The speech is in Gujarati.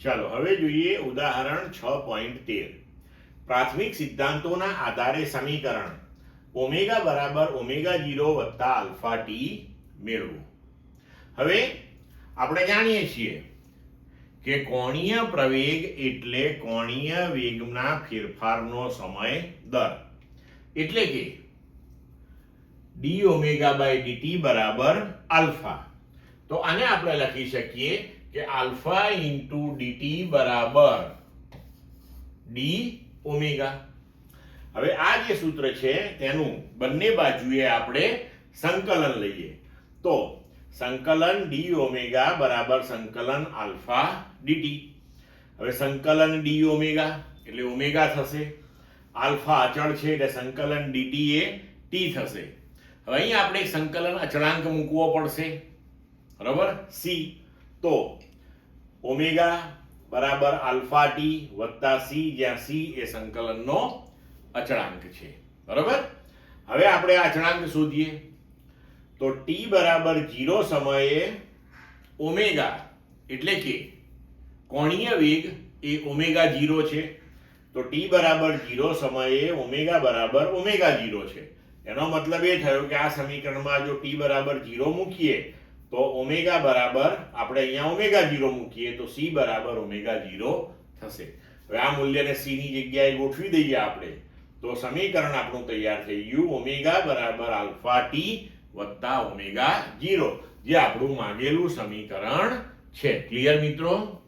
ચાલો હવે જોઈએ ઉદાહરણ 6.13. પ્રાથમિક સિદ્ધાંતોના આધારે સમીકરણ ઓમેગા બરાબર ઓમેગા 0 વત્તા આલ્ફા ટી મેળવો. હવે આપણે જાણીએ છીએ કે કોણીય પ્રવેગ એટલે કોણીય વેગના ફેરફારનો સમય દર, એટલે કે ડી ઓમેગા બાય ડીટી બરાબર આલ્ફા. તો આને આપણે લખી શકીએ કે આલ્ફા ઇન્ટુ ડીટી બરાબર ડી ઓમેગા. હવે આ જે સૂત્ર છે તેનું બંને બાજુએ આપણે સંકલન લઈએ તો સંકલન ડી ઓમેગા બરાબર સંકલન આલ્ફા ડીટી. હવે સંકલન ડી ઓમેગા એટલે ઓમેગા થશે, આલ્ફા અચળ છે એટલે સંકલન ડીટી એ ટી થશે. હવે અહીં આપણે એક સંકલન અચળાંક મૂકવો પડશે, બરાબર, સી. તો ઓમેગા બરાબર આલ્ફા ટી વત્તા સી, જ્યાં સી એ સંકલનનો અચળાંક છે, બરાબર. હવે આપણે આ અચળાંક શોધીએ તો ટી બરાબર 0 સમયે ઓમેગા એટલે કે કોણીય વેગ એ ઓમેગા 0 છે. તો ટી બરાબર 0 સમયે ઓમેગા બરાબર ઓમેગા 0 છે. એનો મતલબ એ થયો કે આ સમીકરણમાં જો ટી બરાબર 0 મૂકીએ તો ઓમેગા બરાબર આપણે અહીંયા ઓમેગા 0 મૂકીએ તો સી બરાબર ઓમેગા 0 થશે. હવે આ મૂલ્યને સી ની જગ્યાએ ગોઠવી દઈએ આપણે તો સમીકરણ આપણું તૈયાર થઈ ગયું ઓમેગા બરાબર આલ્ફા ટી વત્તા ઓમેગા 0, જે આપણું માંગેલું સમીકરણ છે. ક્લિયર મિત્રો?